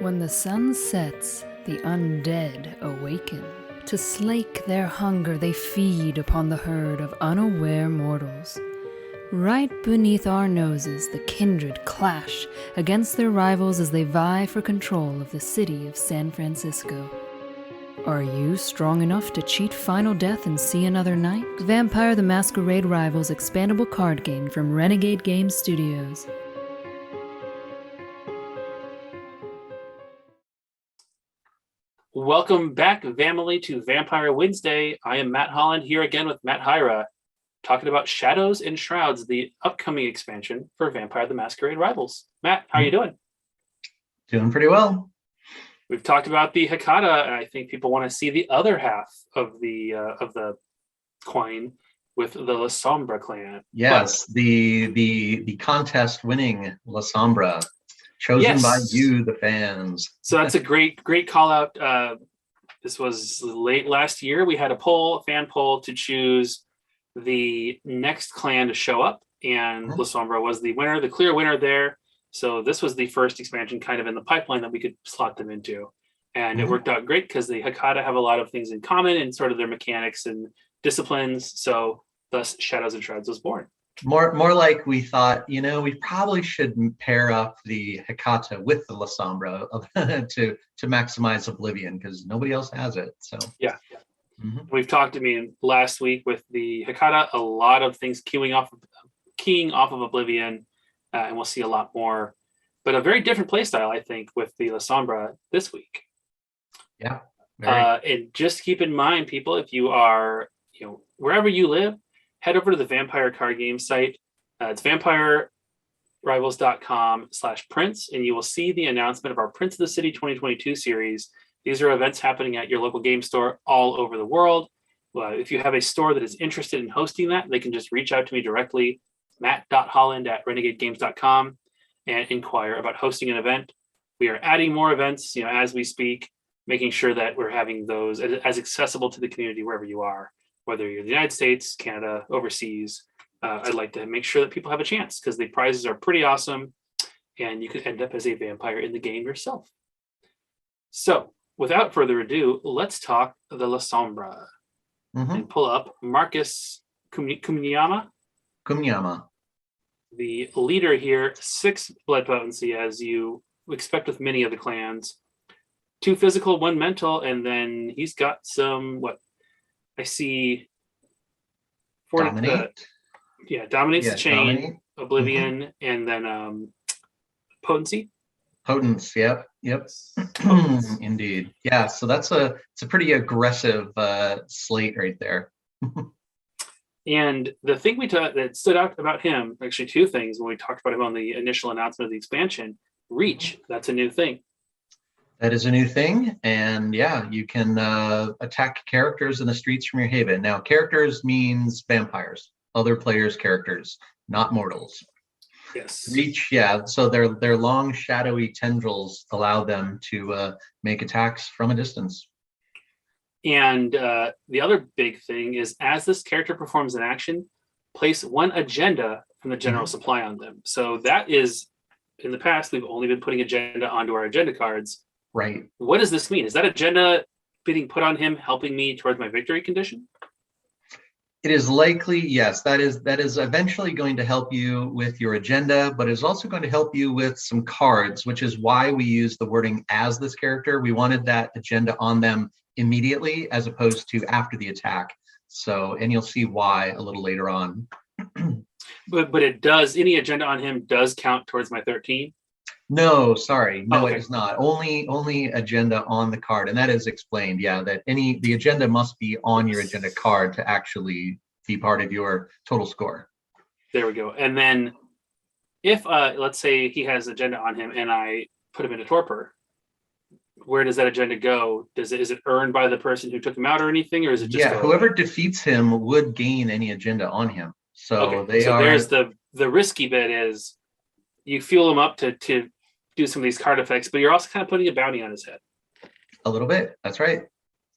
When the sun sets, the undead awaken. To slake their hunger, they feed upon the herd of unaware mortals. Right beneath our noses, the kindred clash against their rivals as they vie for control of the city of San Francisco. Are you strong enough to cheat final death and see another night? Vampire the Masquerade Rivals expandable card game from Renegade Game Studios. Welcome back, family, to Vampire Wednesday. I am Matt Holland here again with Matt Hyra, talking about Shadows and Shrouds, the upcoming expansion for Vampire the Masquerade Rivals. Matt, how are you doing? Doing pretty well. We've talked about the Hecata, and I think people want to see the other half of the coin with the Lasombra clan. Yes, the contest winning Lasombra, chosen by you, the fans. So that's a great call out. This was late last year. We had a fan poll to choose the next clan to show up, and Lasombra was the winner, the clear winner there. So this was the first expansion kind of in the pipeline that we could slot them into. And it worked out great because the Hecata have a lot of things in common in sort of their mechanics and disciplines. So thus Shadows and Shrouds was born. More like we thought, we probably should pair up the Hecata with the Lasombra to maximize Oblivion because nobody else has it. So yeah. We've talked, last week with the Hecata, a lot of things keying off of Oblivion, and we'll see a lot more. But a very different play style, I think, with the Lasombra this week. Yeah. And just keep in mind, people, if you are, wherever you live, head over to the Vampire card game site. It's vampirerivals.com/prints, and you will see the announcement of our Prince of the City 2022 series. These are events happening at your local game store all over the world. If you have a store that is interested in hosting that, they can just reach out to me directly, matt.holland@renegadegames.com, and inquire about hosting an event. We are adding more events, as we speak, making sure that we're having those as accessible to the community wherever you are, whether you're in the United States, Canada, overseas. I'd like to make sure that people have a chance because the prizes are pretty awesome and you could end up as a vampire in the game yourself. So without further ado, let's talk the Lasombra and pull up Marcus Kumyama. The leader here, 6 blood potency, as you expect with many of the clans. 2 physical, 1 mental, and then he's got some, I see... Dominate. Dominates the chain, dominate. Oblivion, and then potency. Potence, yep. Indeed. Yeah, so it's a pretty aggressive slate right there. And the thing that stood out about him, actually 2 things when we talked about him on the initial announcement of the expansion. Reach, that's a new thing. That is a new thing, and you can attack characters in the streets from your haven. Now, characters means vampires, other players' characters, not mortals. Yes. Reach, so their long, shadowy tendrils allow them to make attacks from a distance. And the other big thing is, as this character performs an action, place 1 agenda from the general supply on them. So that is, in the past, we've only been putting agenda onto our agenda cards. Right. What does this mean? Is that agenda being put on him helping me towards my victory condition? It is likely, yes. That is eventually going to help you with your agenda, but it's also going to help you with some cards, which is why we use the wording "as this character." We wanted that agenda on them immediately as opposed to after the attack. So, and you'll see why a little later on. But it does, any agenda on him does count towards my 13? No, sorry. No, okay. It is not. Only agenda on the card. And that is explained, that the agenda must be on your agenda card to actually be part of your total score. There we go. And then if, let's say he has agenda on him and I put him into torpor, where does that agenda go? Is it earned by the person who took him out or anything? Or is it just whoever defeats him would gain any agenda on him. So there's the risky bit is you fuel him up to do some of these card effects, but you're also kind of putting a bounty on his head. A little bit. That's right.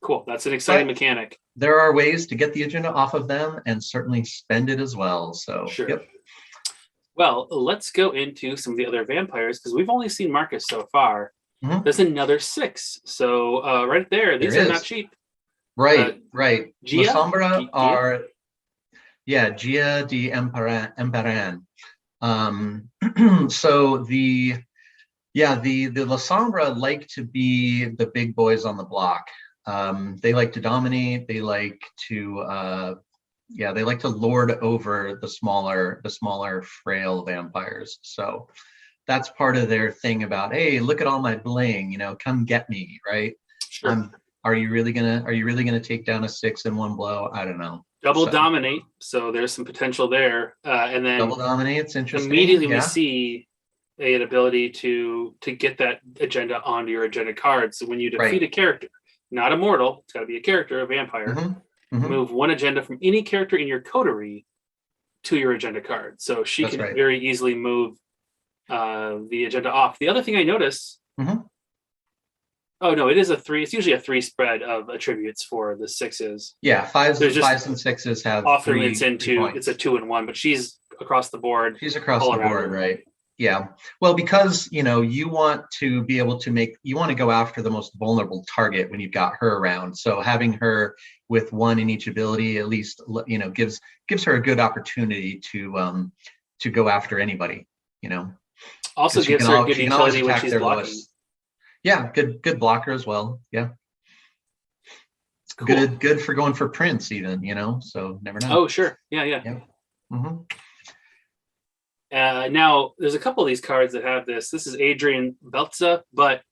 Cool. That's an exciting mechanic. There are ways to get the agenda off of them and certainly spend it as well. So, sure. Yep. Well, let's go into some of the other vampires because we've only seen Marcus so far. there's another 6. So right there, these are not cheap. Right. Gia? Lasombra Gia? are, Gia de Emparan. So the Lasombra like to be the big boys on the block. They like to dominate. They like to lord over the smaller frail vampires. So that's part of their thing about, hey, look at all my bling, come get me, right? Sure. Are you really gonna take down a 6 in one blow? I don't know. Double dominate, so there's some potential there. And then double dominate's interesting. Immediately we see an ability to get that agenda onto your agenda card. So when you defeat a character, not a mortal, it's got to be a character, a vampire, move one agenda from any character in your coterie to your agenda card. So she can very easily move the agenda off. The other thing I noticed, oh no, it is a 3. It's usually a 3 spread of attributes for the 6s. Yeah, 5s and 6s have often 3, it's into it's a 2 and 1, but she's across the board. She's across the board, right? Yeah. Well, because you want to be able to you want to go after the most vulnerable target when you've got her around. So having her with 1 in each ability at least gives her a good opportunity to go after anybody. Also gives her good utility when she's blocking. Yeah, good blocker as well. Yeah. Cool. Good for going for Prince even, so never know. Oh, sure. Yeah. Now, there's a couple of these cards that have this. This is Adrian Beltza, but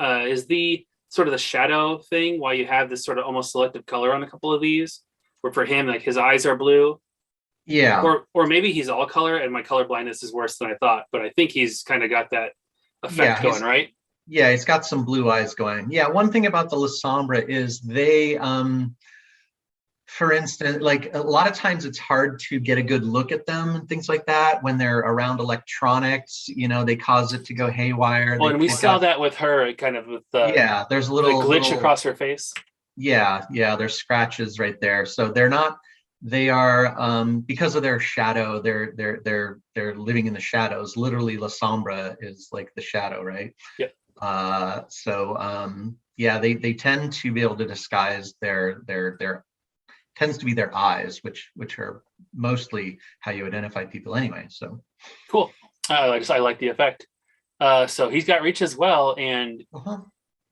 is the sort of the shadow thing why you have this sort of almost selective color on a couple of these, where for him, like his eyes are blue. Yeah. Or maybe he's all color and my color blindness is worse than I thought, but I think he's kind of got that effect going, right? Yeah, he's got some blue eyes going. Yeah, one thing about the Lasombra is they, for instance, like a lot of times it's hard to get a good look at them and things like that when they're around electronics. They cause it to go haywire. Well, and we saw that with her, kind of with the there's a little glitch across her face. Yeah, there's scratches right there. So they're not. They are because of their shadow. They're living in the shadows. Literally, Lasombra is like the shadow, right? Yep. They tend to be able to disguise their tends to be their eyes, which are mostly how you identify people anyway. So cool. I like the effect. So he's got reach as well, and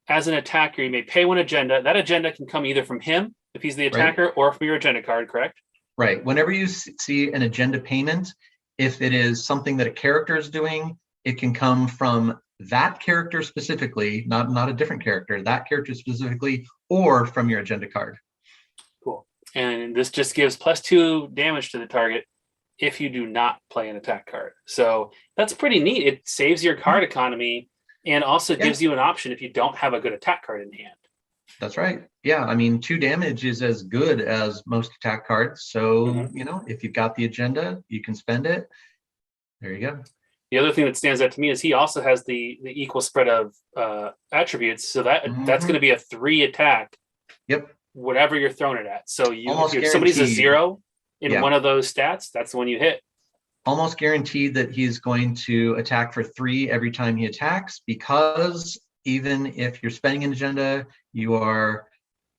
as an attacker, you may pay 1 agenda. That agenda can come either from him if he's the attacker, or from your agenda card. Correct? Right. Whenever you see an agenda payment, if it is something that a character is doing, it can come from that character specifically, not a different character, that character specifically, or from your agenda card. Cool. And this just gives +2 damage to the target if you do not play an attack card. So that's pretty neat. It saves your card economy and also gives you an option if you don't have a good attack card in hand. That's right. Yeah, I mean, 2 damage is as good as most attack cards. So, if you've got the agenda, you can spend it. There you go. The other thing that stands out to me is he also has the equal spread of attributes. So that's going to be a 3 attack. Yep. Whatever you're throwing it at. So if somebody's a 0 in one of those stats, that's the one you hit. Almost guaranteed that he's going to attack for 3 every time he attacks, because even if you're spending an agenda, you are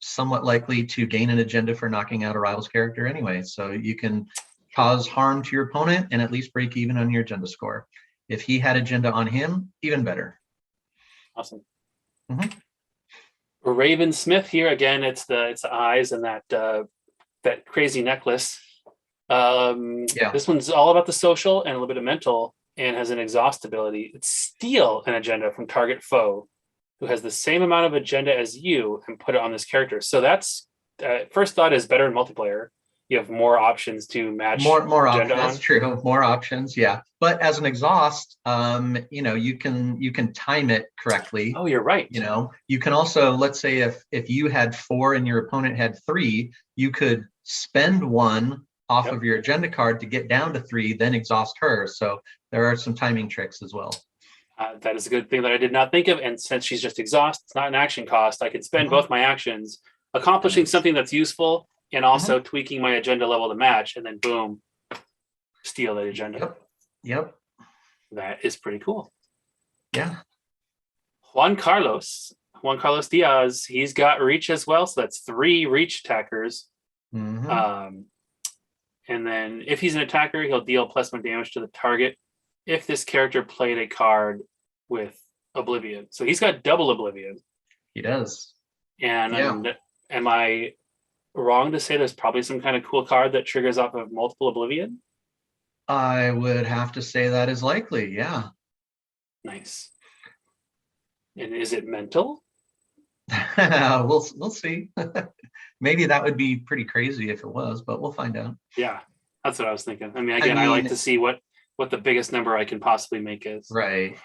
somewhat likely to gain an agenda for knocking out a rival's character anyway. So you can cause harm to your opponent and at least break even on your agenda score. If he had agenda on him, even better. Awesome. Raven Smith here again. It's the eyes and that crazy necklace. This one's all about the social and a little bit of mental, and has an exhaust ability. It's steal an agenda from target foe who has the same amount of agenda as you and put it on this character. So that's first thought is better in multiplayer. You have more options to match more agenda options. That's true. More options, yeah. But as an exhaust, you can time it correctly. Oh, you're right. You can also, let's say if you had 4 and your opponent had 3, you could spend 1 off of your agenda card to get down to 3, then exhaust her. So there are some timing tricks as well. That is a good thing that I did not think of. And since she's just exhaust, it's not an action cost. I could spend both my actions accomplishing something that's useful and also tweaking my agenda level to match, and then boom, steal that agenda. Yep. That is pretty cool. Yeah. Juan Carlos Diaz, he's got reach as well, so that's 3 reach attackers. Mhm. And then if he's an attacker, he'll deal +1 damage to the target if this character played a card with Oblivion. So he's got double Oblivion. He does. And am I wrong to say there's probably some kind of cool card that triggers off of multiple Oblivion? I would have to say that is likely. Yeah. Nice. And is it mental? we'll see. Maybe that would be pretty crazy if it was, but we'll find out. Yeah, that's what I was thinking. I mean, again, I like to see what the biggest number I can possibly make is. Right.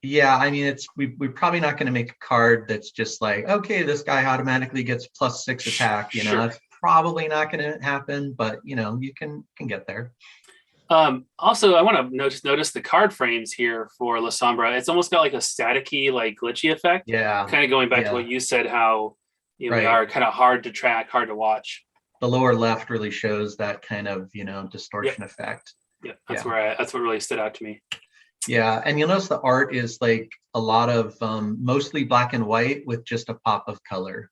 Yeah, I mean, we're probably not going to make a card that's just like, okay, this guy automatically gets +6 attack. You know, that's probably not going to happen, but you know, you can get there. Also, I want to notice the card frames here for Lasombra. It's almost got like a staticky, like glitchy effect. Yeah. Kind of going back to what you said, how they are kind of hard to track, hard to watch. The lower left really shows that kind of distortion effect. Yeah, that's what really stood out to me. Yeah, and you'll notice the art is like a lot of mostly black and white with just a pop of color.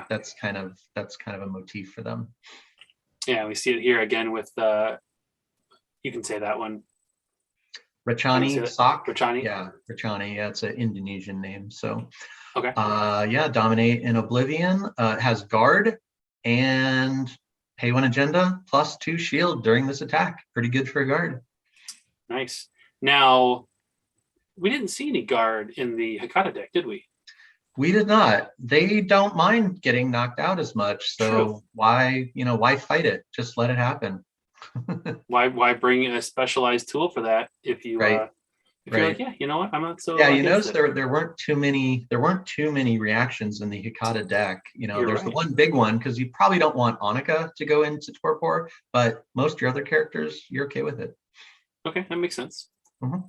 That's kind of a motif for them. Yeah, we see it here again with you can say that one. Rachani Sak. Rachani. Yeah, Rachani. Yeah, it's an Indonesian name. So okay. Dominate in Oblivion. It has guard and pay 1 agenda +2 shield during this attack. Pretty good for a guard. Nice. Now, we didn't see any guard in the Hikata deck, did we? We did not. They don't mind getting knocked out as much. So True. why fight it? Just let it happen. Why bring a specialized tool for that if you right. you're like, yeah, you know what, I'm not so. Yeah, you notice there weren't too many reactions in the Hikata deck. There's the one big one because you probably don't want Annika to go into Torpor, but most of your other characters, you're okay with it. Okay, that makes sense. Mm-hmm.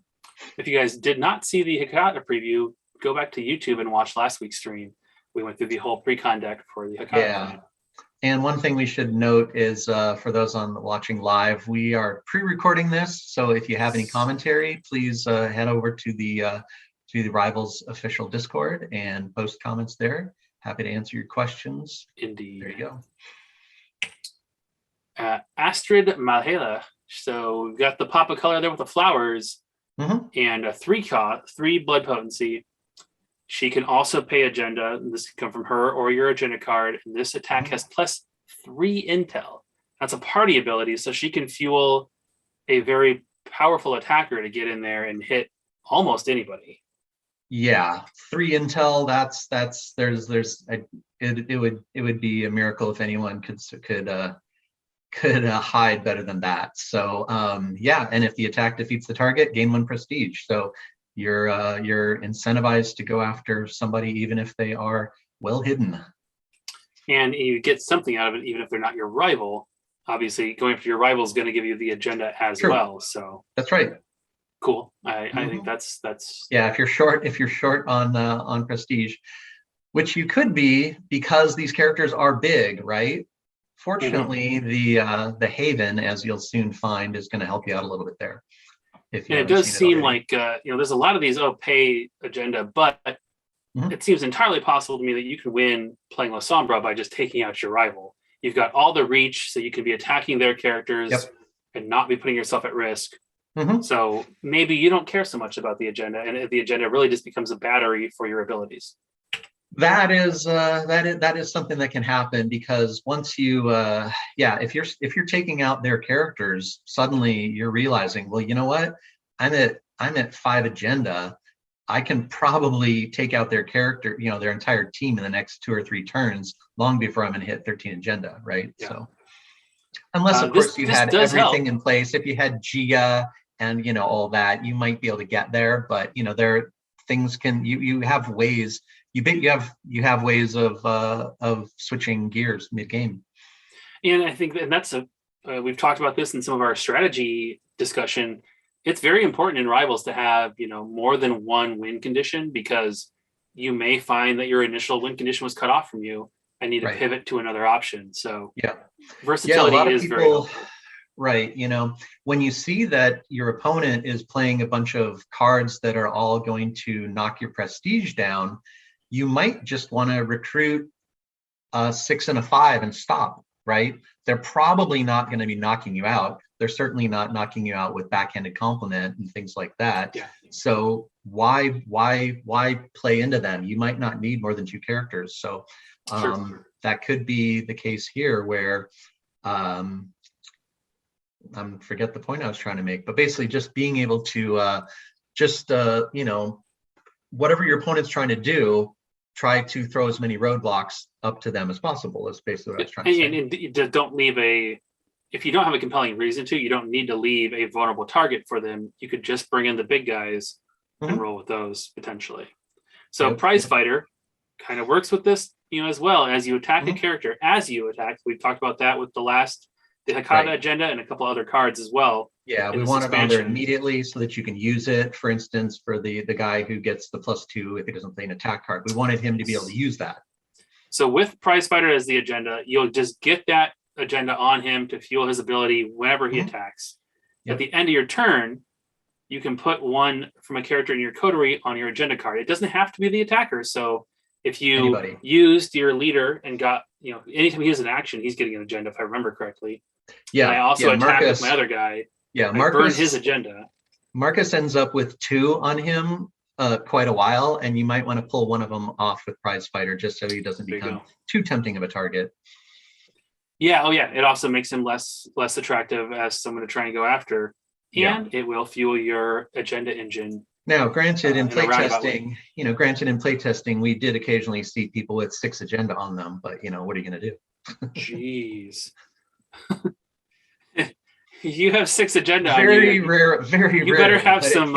If you guys did not see the Hikata preview, go back to YouTube and watch last week's stream. We went through the whole pre-con deck for the Hikata. Yeah. And one thing we should note is for those watching live, we are pre-recording this. So if you have any commentary, please head over to the Rivals official Discord and post comments there. Happy to answer your questions. Indeed. There you go. Astrid Malhela. So we've got the pop of color there with the flowers and a 3 blood potency. She can also pay agenda. This can come from her or your agenda card. And this attack has +3 intel. That's a party ability. So she can fuel a very powerful attacker to get in there and hit almost anybody. Yeah, 3 intel. It would be a miracle if anyone could hide better than that. So and if the attack defeats the target, gain 1 prestige. So you're incentivized to go after somebody even if they are well hidden. And you get something out of it even if they're not your rival. Obviously, going after your rival is going to give you the agenda as well. So that's right. Cool. I think that's yeah. If you're short on prestige, which you could be because these characters are big, right? Fortunately, the Haven, as you'll soon find, is going to help you out a little bit there. It does seem like there's a lot of these pay agenda, but it seems entirely possible to me that you can win playing Lasombra by just taking out your rival. You've got all the reach, so you can be attacking their characters and not be putting yourself at risk. So maybe you don't care so much about the agenda, and the agenda really just becomes a battery for your abilities. That is something that can happen because once you if you're taking out their characters, suddenly you're realizing, well, you know what, I'm at 5 agenda. I can probably take out their character, their entire team in the next 2 or 3 turns, long before I'm going to hit 13 agenda, right? Yeah. So unless of course you had everything in place, if you had Gia and all that, you might be able to get there, but there things can you have ways. You have ways of switching gears mid-game. And I think that's we've talked about this in some of our strategy discussion. It's very important in Rivals to have more than one win condition, because you may find that your initial win condition was cut off from you and need to pivot to another option. So versatility is very helpful. Right. You know, when you see that your opponent is playing a bunch of cards that are all going to knock your prestige down, you might just want to recruit a 6 and a 5 and stop, right? They're probably not going to be knocking you out. They're certainly not knocking you out with backhanded compliment and things like that. Yeah. So why play into them? You might not need more than 2 characters. So that could be the case here where forget the point I was trying to make, but basically just being able to you know, whatever your opponent's trying to do, try to throw as many roadblocks up to them as possible. Is basically what I was trying to say. And don't leave if you don't have a compelling reason to, you don't need to leave a vulnerable target for them. You could just bring in the big guys and roll with those potentially. So Prize Fighter kind of works with this, you know, as well as you attack a character. As you attack, we've talked about that with the Hakata agenda and a couple other cards as well. Yeah, we want it on there immediately so that you can use it. For instance, for the guy who gets the +2 if he doesn't play an attack card, we wanted him to be able to use that. So with Prize Fighter as the agenda, you'll just get that agenda on him to fuel his ability whenever he attacks. At the end of your turn, you can put one from a character in your coterie on your agenda card. It doesn't have to be the attacker. So if you used your leader and got, you know, anytime he has an action, he's getting an agenda, if I remember correctly. Yeah. And I also attacked with my other guy. Yeah, Marcus burned his agenda. Marcus ends up with 2 on him quite a while, and you might want to pull one of them off with Prize Fighter just so he doesn't become too tempting of a target. Yeah, it also makes him less attractive as someone to try and go after, and it will fuel your agenda engine. Now, granted, in playtesting, we did occasionally see people with 6 agenda on them, but you know, what are you going to do? Jeez. You have 6 agenda very on you. Rare, very you rare. You better have some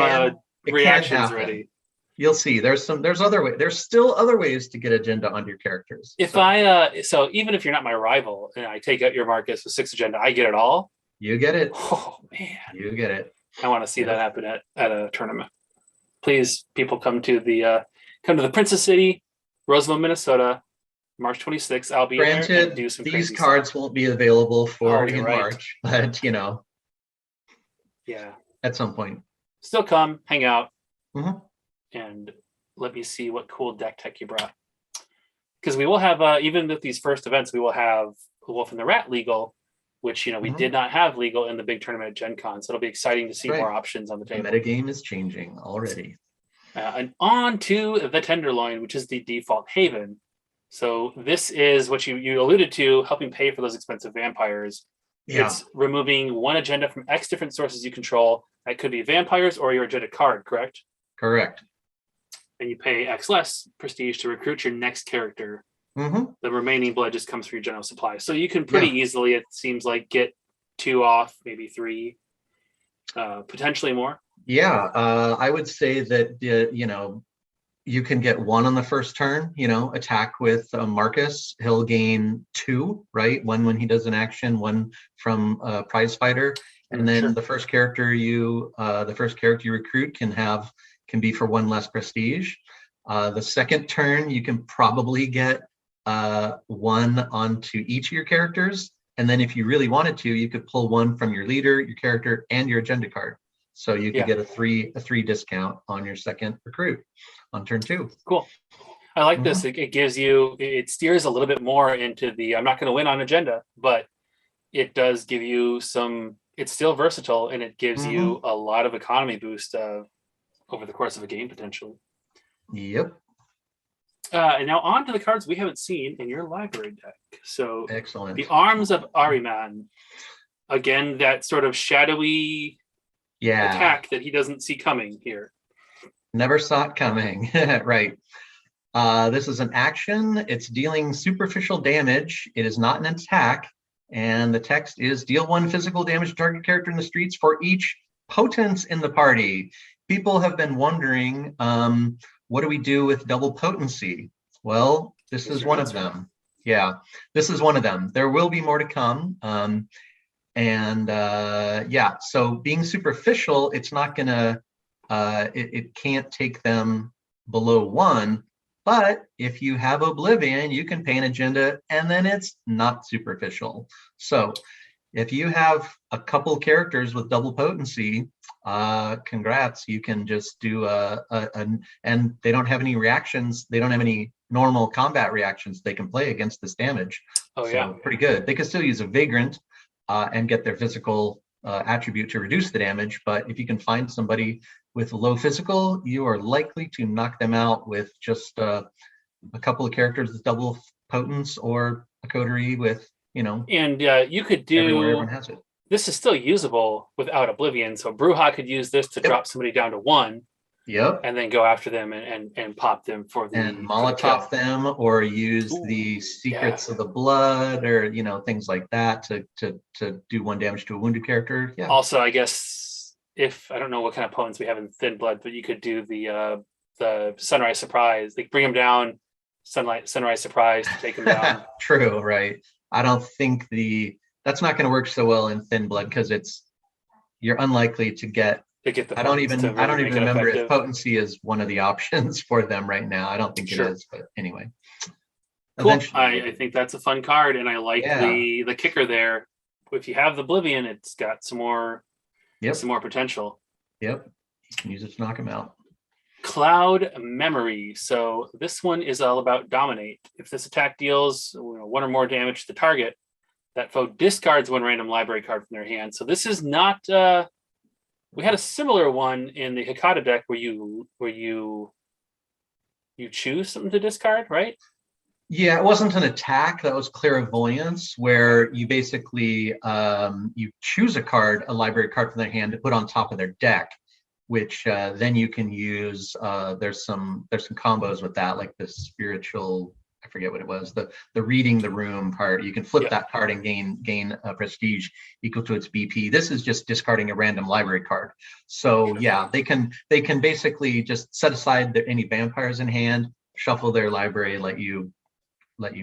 reactions ready. You'll see. There's other way. There's still other ways to get agenda on your characters. So even if you're not my rival and I take out your Marcus with 6 agenda, I get it all. You get it. Oh man, you get it. I want to see that happen at a tournament. Please, people, come to the Princess City, Roseville, Minnesota, March 26th. I'll be there and do some these cards stuff. Won't be available for in March, but you know, at some point, still come hang out, and let me see what cool deck tech you brought. Because we will have even with these first events, we will have Wolf and the Rat legal, which we did not have legal in the big tournament at Gen Con. So it'll be exciting to see more options on the table. The metagame is changing already. And on to the Tenderloin, which is the default haven. So this is what you alluded to, helping pay for those expensive vampires. Yeah. It's removing one agenda from X different sources you control. That could be vampires or your agenda card, correct? Correct. And you pay X less prestige to recruit your next character. The remaining blood just comes from your general supply. So you can pretty easily, it seems like, get 2 off, maybe 3, potentially more. Yeah, I would say that, you can get 1 on the first turn, attack with Marcus. He'll gain 2, right? 1 when he does an action, 1 from Prize Fighter. And then the first character you recruit can be for 1 less prestige. The second turn, you can probably get 1 onto each of your characters. And then if you really wanted to, you could pull 1 from your leader, your character, and your agenda card. So you could get a 3 discount on your second recruit on turn 2. Cool. I like this. It gives you, it steers a little bit more into the, I'm not going to win on agenda, but it does give you some, it's still versatile, and it gives you a lot of economy boost over the course of a game, potentially. Yep. And now on to the cards we haven't seen in your library deck. So excellent. The Arms of Ahriman. Again, that sort of shadowy attack that he doesn't see coming here. Never saw it coming. Right. This is an action. It's dealing superficial damage. It is not an attack. And the text is deal 1 physical damage to target character in the streets for each potence in the party. People have been wondering, what do we do with double potency? Well, this is one of them. Yeah, this is one of them. There will be more to come. So being superficial, it's not gonna, it can't take them below 1. But if you have Oblivion, you can pay an agenda, and then it's not superficial. So If you have a couple characters with double potency, congrats. You can just do and they don't have any reactions. They don't have any normal combat reactions they can play against this damage. Oh, So yeah. pretty good. They can still use a Vagrant and get their physical attribute to reduce the damage. But if you can find somebody with low physical, you are likely to knock them out with just a couple of characters with double potence or a coterie with, And you could everywhere do, everyone has it. this is still usable without Oblivion. So Bruja could use this to drop somebody down to 1. Yep. And then go after them and pop them for the And for the kill. Molotov them, or use the secrets of the blood, or things like that to do 1 damage to a wounded character. Yeah. Also, I guess if I don't know what kind of opponents we have in Thin Blood, but you could do the Sunrise Surprise. Like bring them down, Sunrise Surprise to take them down. True, right? I don't think that's not going to work so well in Thin Blood because you're unlikely to get. I don't even remember if potency is one of the options for them right now. I don't think it is, but anyway. Cool. I think that's a fun card, and I like the kicker there. If you have the Oblivion, it's got some more potential. Yep. You can use it to knock them out. Cloud Memory. So this one is all about dominate. If this attack deals 1 or more damage to the target, that foe discards 1 random library card from their hand. So this is not we had a similar one in the Hikata deck where you choose something to discard, right? Yeah, it wasn't an attack. That was Clairvoyance, where you basically you choose a library card from their hand to put on top of their deck, which then you can use. There's some combos with that, like the spiritual. I forget what it was. The reading the room part. You can flip that card and gain prestige equal to its BP. This is just discarding a random library card. So they can basically just set aside any vampires in hand, shuffle their library, let you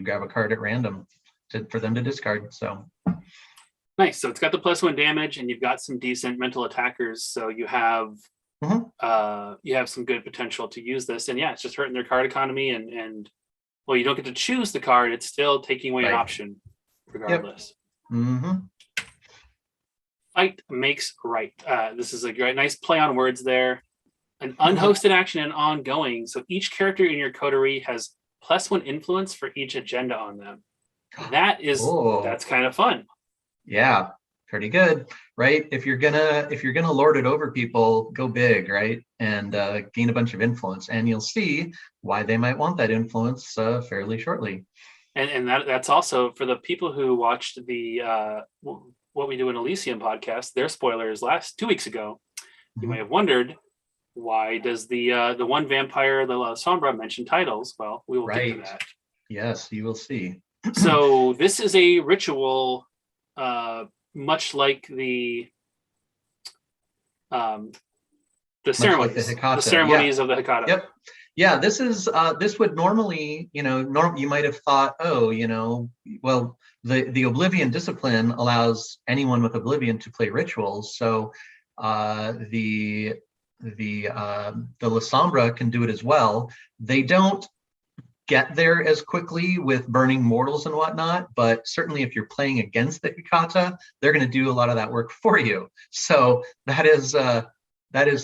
grab a card at random for them to discard. So nice. So it's got the +1 damage, and you've got some decent mental attackers. So you have some good potential to use this. And it's just hurting their card economy and well, you don't get to choose the card. It's still taking away an option, regardless. Yep. Fight makes right. This is a great, nice play on words there. An unhosted action and ongoing. So each character in your coterie has +1 influence for each agenda on them. That's kind of fun. Yeah, pretty good, right? If you're gonna lord it over people, go big, right? And gain a bunch of influence, and you'll see why they might want that influence fairly shortly. And that's also for the people who watched the What We Do in Elysium podcast. Their spoilers 2 weeks ago. You may have wondered, why does the one vampire, the Lasombra, mention titles? Well, we will get to that. Yes, you will see. So this is a ritual, much like the ceremonies, the ceremonies of the Hikata. Yep. Yeah, this would normally, you might have thought, well, the Oblivion discipline allows anyone with Oblivion to play rituals. So the Lasombra can do it as well. They don't get there as quickly with burning mortals and whatnot, but certainly if you're playing against the Hikata, they're going to do a lot of that work for you. So that is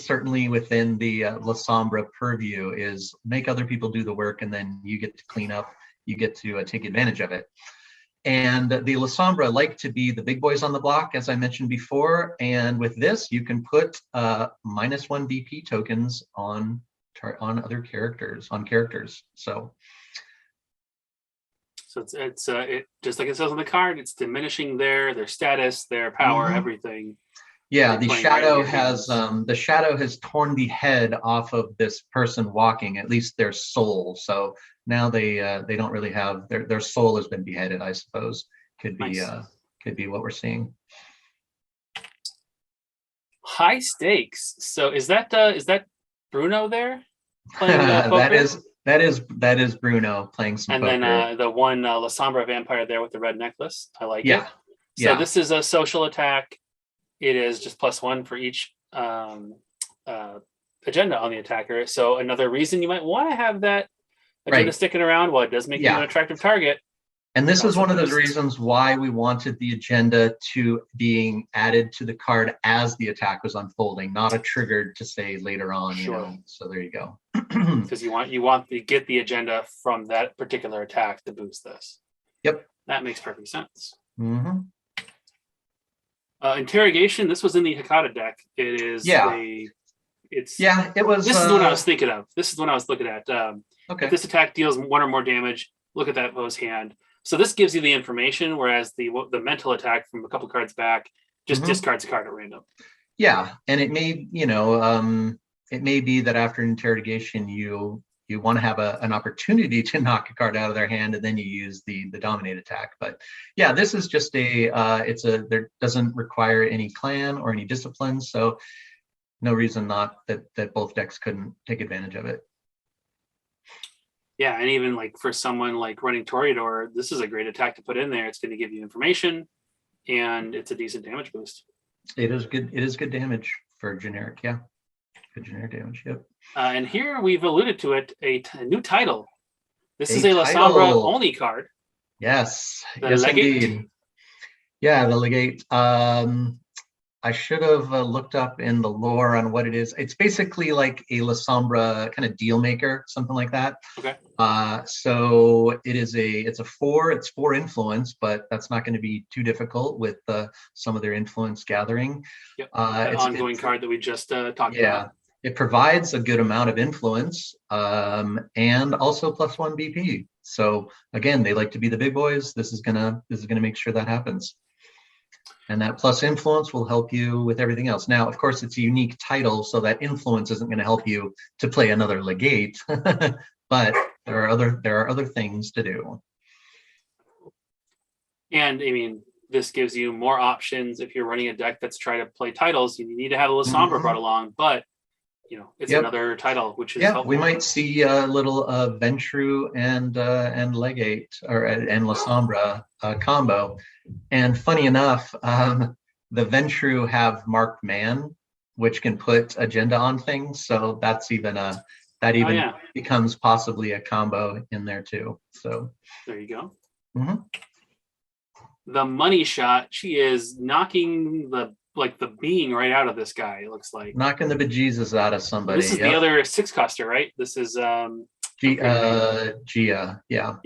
certainly within the Lasombra purview, is make other people do the work, and then you get to clean up, you get to take advantage of it. And the Lasombra like to be the big boys on the block, as I mentioned before. And with this, you can put -1 BP tokens on other characters, So it's just like it says on the card, it's diminishing their status, their power, everything. Yeah, the shadow has torn the head off of this person walking, at least their soul. So now they don't really have their soul has been beheaded, I suppose. Could be what we're seeing. High stakes. So is that Bruno there playing poker? that is Bruno playing some poker. And then the one Lasombra vampire there with the red necklace. I like it. So this is a social attack. It is just +1 for each agenda on the attacker. So another reason you might want to have that agenda sticking around, while it does make you an attractive target. And this is Also one of those boosts. reasons why we wanted the agenda to being added to the card as the attack was unfolding, not a trigger to say later on, you Sure. know. So there you go. Because you want to get the agenda from that particular attack to boost this. Yep. That makes perfect sense. Mm-hmm. Interrogation. This was in the Hikata deck. It is it's Yeah, it was. This is what I was thinking of. This is what I was looking at. Okay. If this attack deals 1 or more damage, look at that foe's hand. So this gives you the information, whereas the mental attack from a couple cards back just discards a card at random. Yeah, and it may, you know, it may be that after interrogation, you want to have an opportunity to knock a card out of their hand, and then you use the dominate attack. But yeah, this is just there doesn't require any clan or any discipline, so no reason not that both decks couldn't take advantage of it. Yeah, and even like for someone like running Toreador, this is a great attack to put in there. It's going to give you information, and it's a decent damage boost. It is good. It is good damage for generic. Yeah, good generic damage. Yep. And here we've alluded to it, a new title. This is a Lasombra only card. Yes. The yes, Lillygate? indeed. Yeah, the Lillygate. I should have looked up in the lore on what it is. It's basically like a Lasombra kind of deal maker, something like that. Okay. So it's 4 influence, but that's not going to be too difficult with some of their influence gathering. Yep. It's ongoing card that we just talked about. Yeah, it provides a good amount of influence and also +1 BP. So again, they like to be the big boys. This is gonna make sure that happens. And that plus influence will help you with everything else. Now, of course, it's a unique title, so that influence isn't going to help you to play another Lillygate, but there are other things to do. And I mean, this gives you more options if you're running a deck that's trying to play titles. You need to have a Lasombra brought along, but you know, it's another title, which is helpful. We might see a little Ventru and Legate and Lasombra combo. And funny enough, the Ventru have marked man, which can put agenda on things. So that's even becomes possibly a combo in there too. So there you go. The money shot. She is knocking the being right out of this guy. It looks like knocking the bejesus out of somebody. This is the other 6-coster, right? This is Gia. Yeah.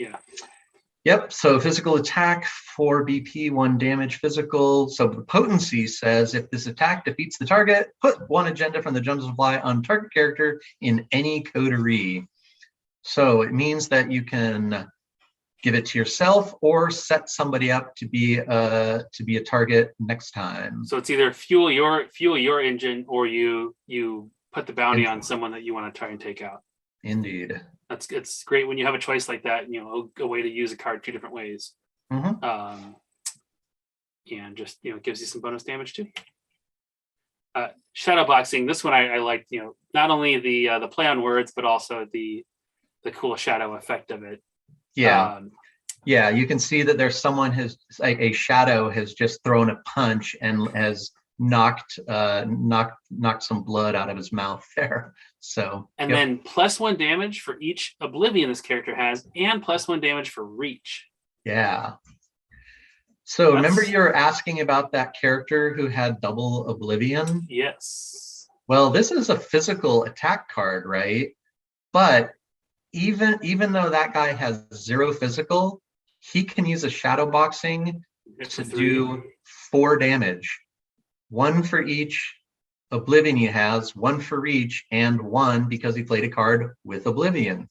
Yep. So physical attack, 4 BP, 1 damage physical. So the potency says if this attack defeats the target, put 1 agenda from the Gems of Supply on target character in any coterie. So it means that you can give it to yourself or set somebody up to be a target next time. So it's either fuel your engine, or you put the bounty on someone that you want to try and take out. Indeed. It's great when you have a choice like that, you know, a way to use a card 2 different ways. And just, you know, it gives you some bonus damage too. Shadow boxing, this one I like, you know, not only the play on words, but also the cool shadow effect of it. Yeah. You can see that there's someone a shadow has just thrown a punch and has knocked some blood out of his mouth there. So then +1 damage for each oblivion this character has, and +1 damage for reach. Yeah. So remember you were asking about that character who had double oblivion? Yes. Well, this is a physical attack card, right? But even though that guy has 0 physical, he can use a shadow boxing to do 4 damage. 1 for each oblivion he has, 1 for each, and 1 because he played a card with oblivion.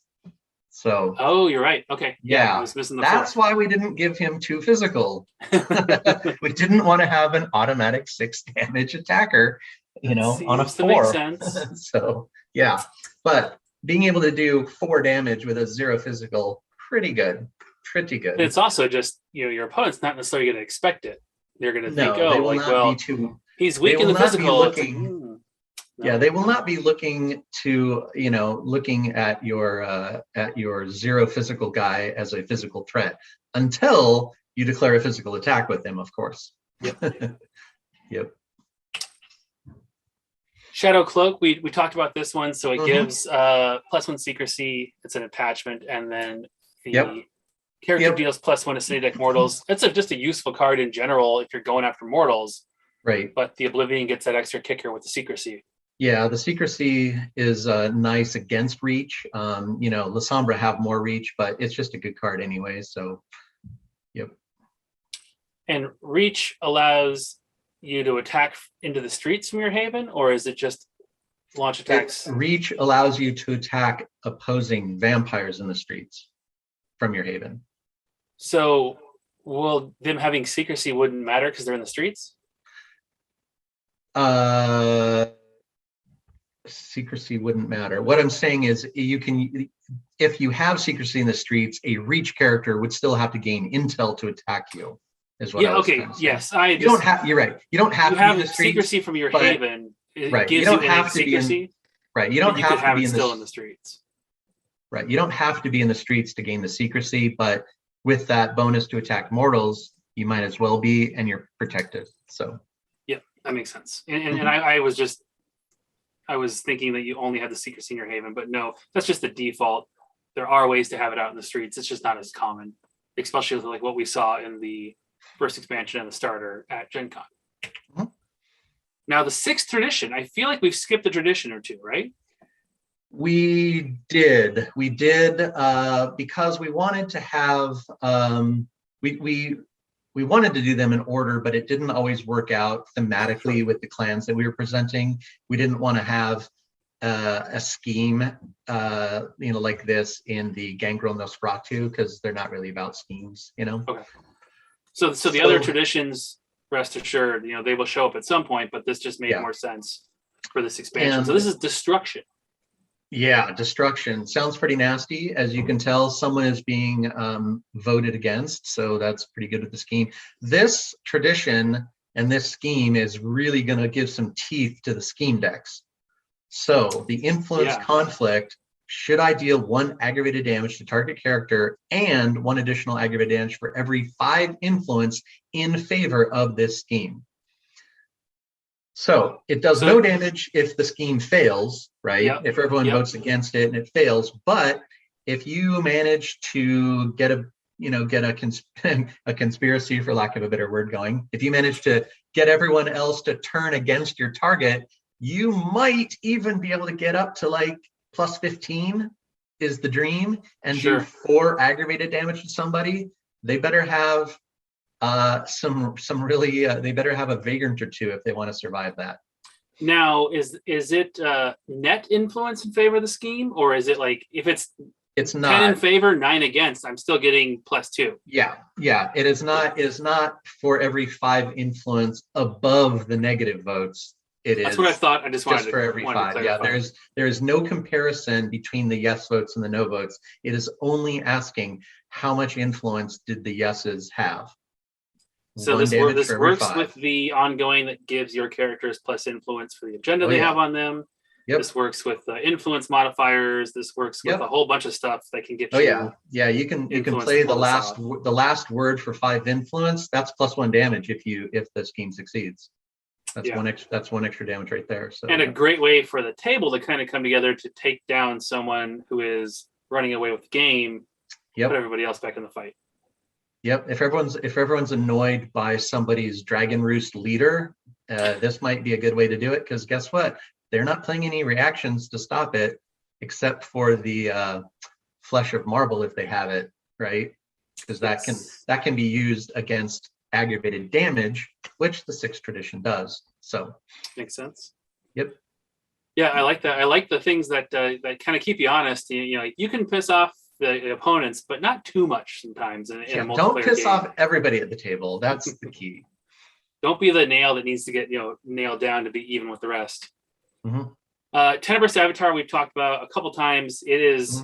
So you're right. Okay. Yeah, I was missing the that's 4. why we didn't give him 2 physical. We didn't want to have an automatic 6 damage attacker, you know, on a 4. Make sense. So yeah, but being able to do 4 damage with a 0 physical, pretty good. And it's also just, you know, your opponent's not necessarily going to expect it. They're going to think, he's weak in the physical. They will not be looking to, you know, looking at your 0 physical guy as a physical threat until you declare a physical attack with him, of course. Yep. Shadow Cloak, we talked about this one. So it gives +1 secrecy. It's an attachment, and then Character deals +1 to City Deck mortals. That's just a useful card in general if you're going after mortals. Right. But the Oblivion gets that extra kicker with the secrecy. Yeah, the secrecy is nice against reach. Lasombra have more reach, but it's just a good card anyway. So, yep. And reach allows you to attack into the streets from your haven, or is it just launch attacks? Reach allows you to attack opposing vampires in the streets from your haven. So, will them having secrecy wouldn't matter because they're in the streets? Secrecy wouldn't matter. What I'm saying is if you have secrecy in the streets, a reach character would still have to gain intel to attack you. Is what I was trying to say. Yes. You're right. You don't have to be in the streets, secrecy from your haven. It right. gives you don't have to secrecy. Be in, right. You don't have to be still in the streets. Right. You don't have to be in the streets to gain the secrecy, but with that bonus to attack mortals, you might as well be, and you're protected. So. Yeah, that makes sense. And I was thinking that you only had the secrecy in your haven, but no, that's just the default. There are ways to have it out in the streets. It's just not as common, especially like what we saw in the first expansion and the starter at Gen Con. Mm-hmm. Now, the 6th tradition, I feel like we've skipped a tradition or two, right? We did because we wanted to have we wanted to do them in order, but it didn't always work out thematically with the clans that we were presenting. We didn't want to have a scheme like this in the Gangrel Nosferatu because they're not really about schemes, Okay. So the other traditions, rest assured, they will show up at some point, but this just made more sense for this expansion. So this is destruction. Yeah, destruction sounds pretty nasty. As you can tell, someone is being voted against, so that's pretty good with the scheme. This tradition and this scheme is really going to give some teeth to the scheme decks. So the influence conflict, should I deal 1 aggravated damage to target character and 1 additional aggravated damage for every 5 influence in favor of this scheme. So it does no damage if the scheme fails, right? Yep. If everyone votes against it and it fails, but if you manage to get a conspiracy, for lack of a better word, going, if you manage to get everyone else to turn against your target, you might even be able to get up to like +15 is the dream and do 4 aggravated damage to somebody. They better have they better have a vagrant or 2 if they want to survive that. Now, is it net influence in favor of the scheme, or is it like if it's not 10 in favor, 9 against, I'm still getting +2? Yeah. It is not. It is not for every 5 influence above the negative votes. That's what I thought. I just wanted for every 5. Yeah, there is no comparison between the yes votes and the no votes. It is only asking how much influence did the yeses have. So this works with the ongoing that gives your characters plus influence for the agenda they have on them. Yep. This works with the influence modifiers. This works with a whole bunch of stuff that can get you. You can play the last word for 5 influence. That's +1 damage if the scheme succeeds. That's one extra damage right there. So a great way for the table to kind of come together to take down someone who is running away with the game. Put everybody else back in the fight. Yep. If everyone's annoyed by somebody's Dragon Roost leader, this might be a good way to do it, because guess what? They're not playing any reactions to stop it, except for the Flesh of Marble if they have it, right? Because that can be used against aggravated damage, which the 6th tradition does. So makes sense. Yep. Yeah, I like that. I like the things that that kind of keep you honest. You can piss off the opponents, but not too much sometimes. In a multiplayer don't piss off everybody at the table. That's the key. Don't be the nail that needs to get nailed down to be even with the rest. Mm-hmm. Tenebrous Avatar we've talked about a couple times. It is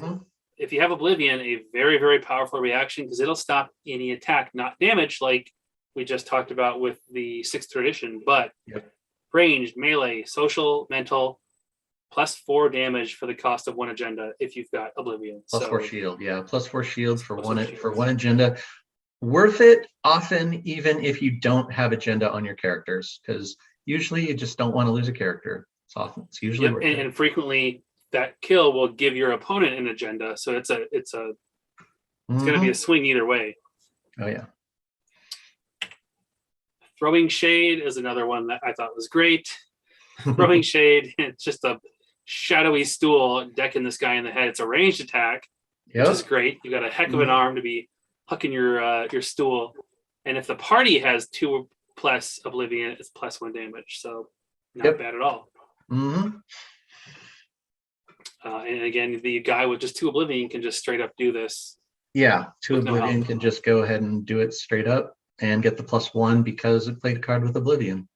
if you have Oblivion, a very, very powerful reaction, because it'll stop any attack, not damage, like we just talked about with the 6th tradition, but ranged, melee, social, mental, +4 damage for the cost of 1 agenda if you've got Oblivion. +4 shield, +4 shield for one agenda. Worth it often, even if you don't have agenda on your characters, because usually you just don't want to lose a character. It's usually worth it. And frequently that kill will give your opponent an agenda, so it's a It's going to be a swing either way. Oh yeah. Throwing Shade is another one that I thought was great. Throwing Shade, it's just a shadowy stool decking this guy in the head. It's a ranged attack, which is great. You got a heck of an arm to be hucking your stool. And if the party has 2 plus Oblivion, it's +1 damage. So not bad at all. Mm-hmm. And again, the guy with just 2 Oblivion can just straight up do this. Yeah, 2 Oblivion No can just go ahead and do it straight up and get the +1 because it played a card with Oblivion.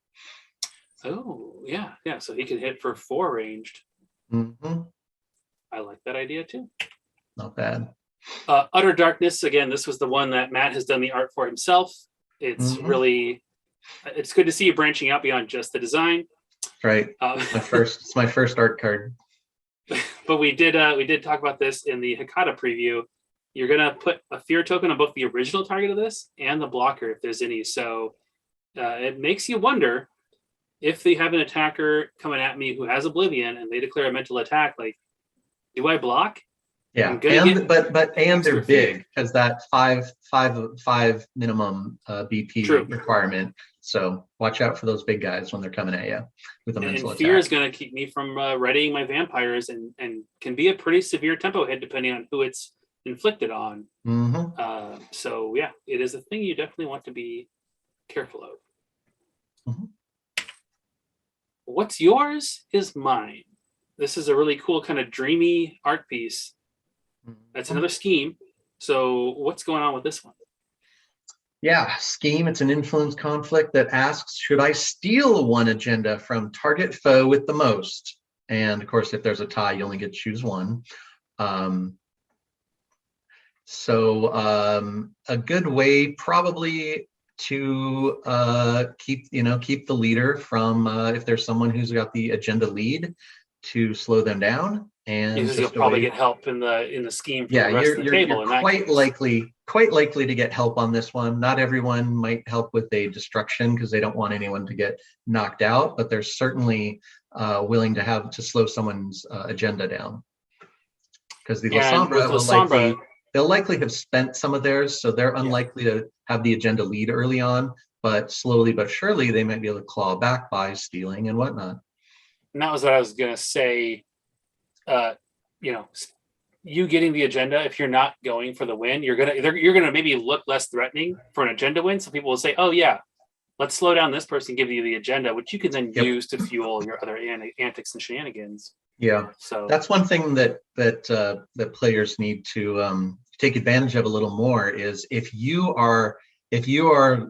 Oh, yeah. So he can hit for 4 ranged. Mm-hmm. I like that idea too. Not bad. Utter Darkness, again, this was the one that Matt has done the art for himself. It's really, it's good to see you branching out beyond just the design. Right. It's my first art card. But we did talk about this in the Hikata preview. You're gonna put a fear token on both the original target of this and the blocker if there's any. So it makes you wonder if they have an attacker coming at me who has Oblivion and they declare a mental attack, like, do I block? Yeah, and they're big because that five minimum BP requirement. So watch out for those big guys when they're coming at you with a mental attack. Fear is going to keep me from readying my vampires and can be a pretty severe tempo hit depending on who it's inflicted on. So yeah, it is a thing you definitely want to be careful of. What's yours is mine. This is a really cool kind of dreamy art piece. That's another scheme. So what's going on with this one? Yeah, scheme. It's an influence conflict that asks, should I steal 1 agenda from target foe with the most? And of course, if there's a tie, you only get to choose 1. So a good way probably to keep the leader from if there's someone who's got the agenda lead, to slow them down. And because you'll probably get help in the scheme from the rest of the table. You're quite likely to get help on this one. Not everyone might help with a destruction because they don't want anyone to get knocked out, but they're certainly willing to slow someone's agenda down. Because the Lasombra they'll likely have spent some of theirs, so they're unlikely to have the agenda lead early on, but slowly but surely they might be able to claw back by stealing and whatnot. And that was what I was going to say. You getting the agenda, if you're not going for the win, you're gonna maybe look less threatening for an agenda win. So people will say, "Oh yeah, let's slow down this person, give you the agenda," which you can then use to fuel your other antics and shenanigans. Yeah, so that's one thing that players need to take advantage of a little more is if you are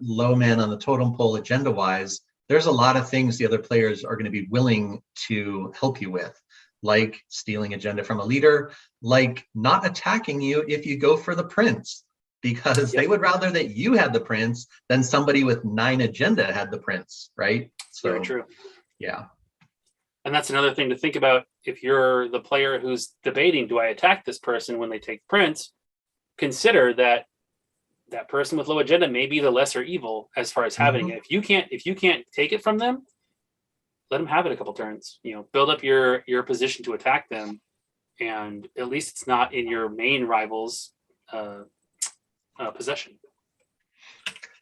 low man on the totem pole agenda wise, there's a lot of things the other players are going to be willing to help you with, like stealing agenda from a leader, like not attacking you if you go for the prince, because they would rather that you had the prince than somebody with 9 agenda had the prince, right? So very true. Yeah. And that's another thing to think about if you're the player who's debating, do I attack this person when they take prince? Consider that person with low agenda may be the lesser evil as far as having it. If you can't take it from them, let them have it a couple turns. Build up your position to attack them, and at least it's not in your main rival's possession.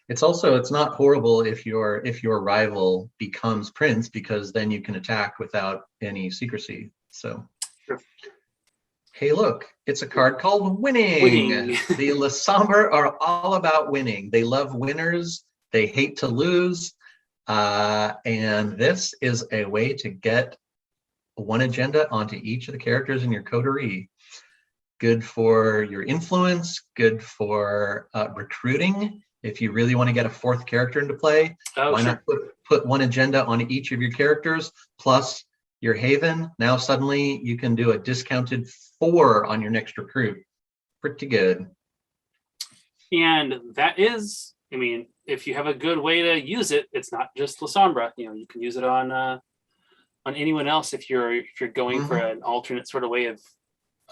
It's not horrible if your rival becomes prince, because then you can attack without any secrecy. So, sure. Hey, look, it's a card called Winning. The Lasombra are all about winning. They love winners. They hate to lose. And this is a way to get 1 agenda onto each of the characters in your coterie. Good for your influence, good for recruiting. If you really want to get a 4th character into play, why not put 1 agenda on each of your characters plus your Haven? Now suddenly you can do a discounted 4 on your next recruit. Pretty good. And that is, if you have a good way to use it, it's not just Lasombra. You can use it on anyone else if you're going for an alternate sort of way of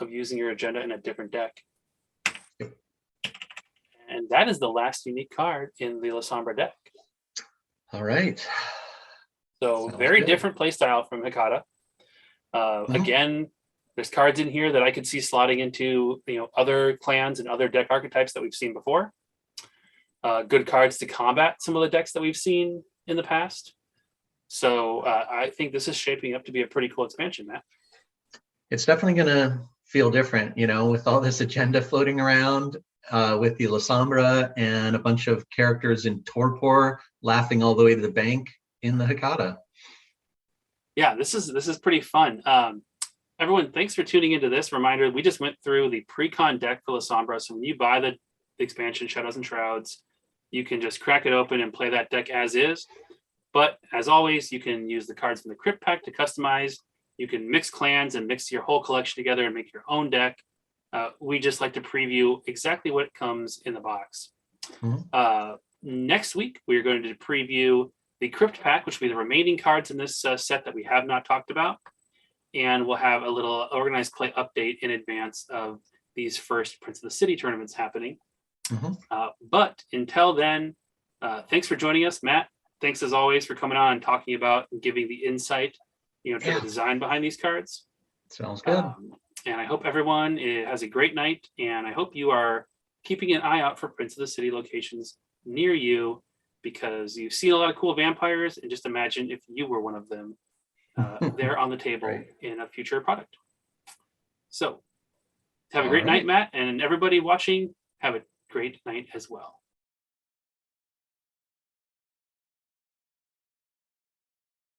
using your agenda in a different deck. Yep. And that is the last unique card in the Lasombra deck. All right. So very different play style from Hikata. Again, There's cards in here that I could see slotting into, other clans and other deck archetypes that we've seen before. Good cards to combat some of the decks that we've seen in the past. So I think this is shaping up to be a pretty cool expansion, Matt. It's definitely going to feel different, with all this agenda floating around, with the Lasombra and a bunch of characters in torpor laughing all the way to the bank in the Hecata. Yeah, this is pretty fun. Everyone, thanks for tuning into this. Reminder, we just went through the pre-con deck for Lasombra. So when you buy the expansion Shadows and Shrouds, you can just crack it open and play that deck as is. But as always, you can use the cards from the Crypt Pack to customize. You can mix clans and mix your whole collection together and make your own deck. We just like to preview exactly what comes in the box. Mhm. Next week, we're going to preview the Crypt Pack, which will be the remaining cards in this set that we have not talked about. And we'll have a little organized play update in advance of these first Prince of the City tournaments happening. Mhm. But until then, thanks for joining us, Matt. Thanks as always for coming on and talking about and giving the insight, to the design behind these cards. Sounds good. And I hope everyone has a great night. And I hope you are keeping an eye out for Prince of the City locations near you, because you've seen a lot of cool vampires. And just imagine if you were one of them there on the table Right. in a future product. So have a All great right. night, Matt. And everybody watching, have a great night as well.